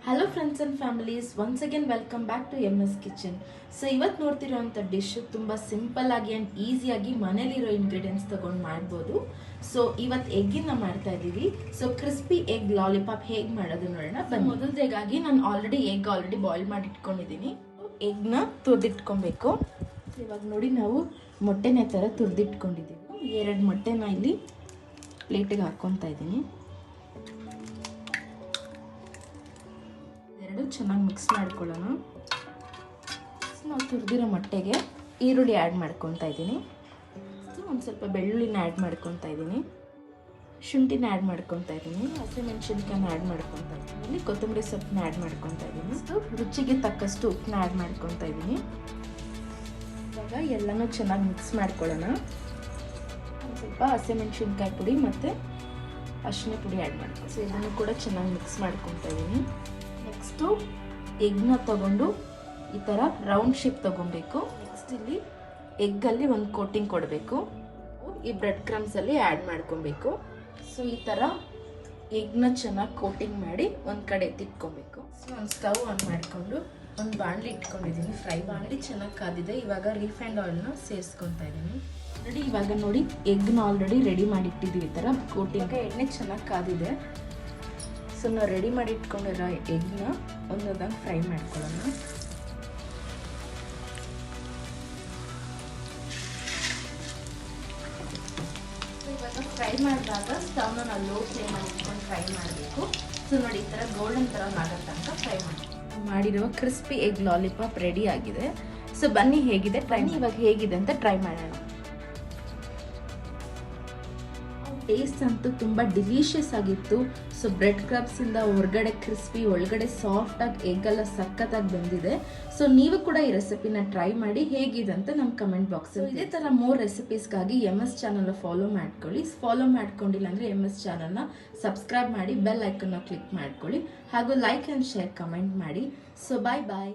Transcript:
Hello friends and families, once again welcome back to MS kitchen. So ಇವತ್ತು ನೋಡ್ತಿರೋಂಥ dish ತುಂಬ simple ಆಗಿ and ಈಸಿಯಾಗಿ ಮನೇಲಿರೋ ಇಂಗ್ರೀಡಿಯೆಂಟ್ಸ್ ತೊಗೊಂಡು ಮಾಡ್ಬೋದು. ಸೊ ಇವತ್ತು ಎಗ್ಗಿನ ಮಾಡ್ತಾ ಇದ್ದೀವಿ. ಸೊ ಕ್ರಿಸ್ಪಿ ಎಗ್ ಲಾಲಿಪಾಪ್ ಹೇಗೆ ಮಾಡೋದು ನೋಡೋಣ ಬನ್ನಿ. ಮೊದಲನೇಗಾಗಿ ನಾನು ಆಲ್ರೆಡಿ ಬಾಯ್ಲ್ ಮಾಡಿ ಇಟ್ಕೊಂಡಿದ್ದೀನಿ. ಎಗ್ನ ತುರಿದಿಟ್ಕೊಬೇಕು. ಇವಾಗ ನೋಡಿ ನಾವು ಮೊಟ್ಟೆನೇ ಥರ ತುರಿದಿಟ್ಕೊಂಡಿದ್ದೀವಿ. 2 ಮೊಟ್ಟೆನ ಇಲ್ಲಿ ಪ್ಲೇಟಿಗೆ ಹಾಕ್ಕೊತಾ ಇದ್ದೀನಿ. ಚೆನ್ನಾಗಿ ಮಿಕ್ಸ್ ಮಾಡ್ಕೊಳ್ಳೋಣ. ನಾವು ತುರಿದಿರೋ ಮೊಟ್ಟೆಗೆ ಈರುಳ್ಳಿ ಆ್ಯಡ್ ಮಾಡ್ಕೊತಾ ಇದ್ದೀನಿ. ಒಂದು ಸ್ವಲ್ಪ ಬೆಳ್ಳುಳ್ಳಿನ ಆ್ಯಡ್ ಮಾಡ್ಕೊತಾ ಇದ್ದೀನಿ. ಶುಂಠಿನ ಆ್ಯಡ್ ಮಾಡ್ಕೊತಾ ಇದ್ದೀನಿ. ಹಸಿಮೆಣಸಿನ್ಕಾಯಿನ ಆ್ಯಡ್ ಮಾಡ್ಕೊತಾ ಇದ್ದೀನಿ. ಕೊತ್ತಂಬರಿ ಸೊಪ್ಪನ್ನ ಆ್ಯಡ್ ಮಾಡ್ಕೊತಾ ಇದ್ದೀನಿ. ರುಚಿಗೆ ತಕ್ಕಷ್ಟು ಉಪ್ಪನ್ನ ಆ್ಯಡ್ ಮಾಡ್ಕೊತಾ ಇದ್ದೀನಿ. ಇವಾಗ ಎಲ್ಲನೂ ಚೆನ್ನಾಗಿ ಮಿಕ್ಸ್ ಮಾಡ್ಕೊಳ್ಳೋಣ. ಒಂದು ಸ್ವಲ್ಪ ಹಸಿಮೆಣಸಿನ್ಕಾಯಿ ಪುಡಿ ಮತ್ತು ಅರಿಶಿನ ಪುಡಿ ಆ್ಯಡ್ ಮಾಡ್ಕೊಂಡು ಇದನ್ನು ಕೂಡ ಚೆನ್ನಾಗಿ ಮಿಕ್ಸ್ ಮಾಡ್ಕೊತಾ ಇದ್ದೀನಿ. ನೆಕ್ಸ್ಟು ಎಗ್ನ ತಗೊಂಡು ಈ ಥರ ರೌಂಡ್ ಶೇಪ್ ತೊಗೊಬೇಕು. ನೆಕ್ಸ್ಟ್ ಇಲ್ಲಿ ಎಗ್ಗಲ್ಲಿ ಒಂದು ಕೋಟಿಂಗ್ ಕೊಡಬೇಕು. ಈ ಬ್ರೆಡ್ ಕ್ರಮ್ಸಲ್ಲಿ ಆ್ಯಡ್ ಮಾಡ್ಕೊಬೇಕು. ಸೊ ಈ ಥರ ಎಗ್ನ ಚೆನ್ನಾಗಿ ಕೋಟಿಂಗ್ ಮಾಡಿ ಒಂದು ಕಡೆ ಎತ್ತಿಟ್ಕೊಬೇಕು. ಸೊ ಒಂದು ಸ್ಟವ್ ಆನ್ ಮಾಡಿಕೊಂಡು ಒಂದು ಬಾಣಲಿ ಇಟ್ಕೊಂಡಿದ್ದೀನಿ. ಫ್ರೈ ಬಾಣಲಿ ಚೆನ್ನಾಗಿ ಕಾದಿದೆ. ಇವಾಗ ರೀಫೈಂಡ್ ಆಯಿಲ್ನ ಸೇರಿಸ್ಕೊತಾ ಇದ್ದೀನಿ. ಇವಾಗ ನೋಡಿ ಎಗ್ನ ಆಲ್ರೆಡಿ ರೆಡಿ ಮಾಡಿ ಇಟ್ಟಿದ್ದೀವಿ. ಈ ಥರ ಕೋಟಿಂಗ್ ಎಣ್ಣೆ ಚೆನ್ನಾಗಿ ಕಾದಿದೆ. ಸೊ ನಾವು ರೆಡಿ ಮಾಡಿ ಇಟ್ಕೊಂಡಿರೋ ಎಗ್ನ ಒಂದೊಂದಾಗಿ ಫ್ರೈ ಮಾಡ್ಕೊಳ್ಳೋಣ. ಇವಾಗ ಫ್ರೈ ಮಾಡಿದಾಗ ಸ್ಟವ್ನ ನಾವು ಲೋ ಫ್ಲೇಮಲ್ಲಿ ಇಟ್ಕೊಂಡು ಫ್ರೈ ಮಾಡಬೇಕು. ಸೊ ನೋಡಿ ಈ ಥರ ಗೋಲ್ಡನ್ ಥರ ಆಗೋ ತನಕ ಫ್ರೈ ಮಾಡಿರುವ ಕ್ರಿಸ್ಪಿ ಎಗ್ ಲಾಲಿಪಾಪ್ ರೆಡಿ ಆಗಿದೆ. ಸೊ ಬನ್ನಿ ಹೇಗಿದೆ ಇವಾಗ ಹೇಗಿದೆ ಅಂತ ಟ್ರೈ ಮಾಡೋಣ. ಟೇಸ್ಟ್ ಅಂತೂ ತುಂಬ ಡಿಲಿಷಿಯಸ್ ಆಗಿತ್ತು. ಸೊ ಬ್ರೆಡ್ ಕ್ರಬ್ಸಿಂದ ಹೊರಗಡೆ ಕ್ರಿಸ್ಪಿ, ಒಳಗಡೆ ಸಾಫ್ಟಾಗಿ ಎಗ್ಗೆಲ್ಲ ಸಖತ್ತಾಗಿ ಬಂದಿದೆ. ಸೊ ನೀವು ಕೂಡ ಈ ರೆಸಿಪಿನ ಟ್ರೈ ಮಾಡಿ ಹೇಗಿದೆ ಅಂತ ನಮ್ಮ ಕಮೆಂಟ್ ಬಾಕ್ಸಲ್ಲಿ. ಇದೇ ಥರ ಮೋರ್ ರೆಸಿಪೀಸ್ಗಾಗಿ MS ಚಾನಲ್ನ ಫಾಲೋ ಮಾಡ್ಕೊಳ್ಳಿ. ಫಾಲೋ ಮಾಡ್ಕೊಂಡಿಲ್ಲ ಅಂದರೆ MS ಚಾನಲ್ನ ಸಬ್ಸ್ಕ್ರೈಬ್ ಮಾಡಿ, ಬೆಲ್ ಐಕನ್ನ ಕ್ಲಿಕ್ ಮಾಡ್ಕೊಳ್ಳಿ. ಹಾಗೂ ಲೈಕ್ ಆ್ಯಂಡ್ ಶೇರ್ ಕಮೆಂಟ್ ಮಾಡಿ. ಸೊ ಬಾಯ್.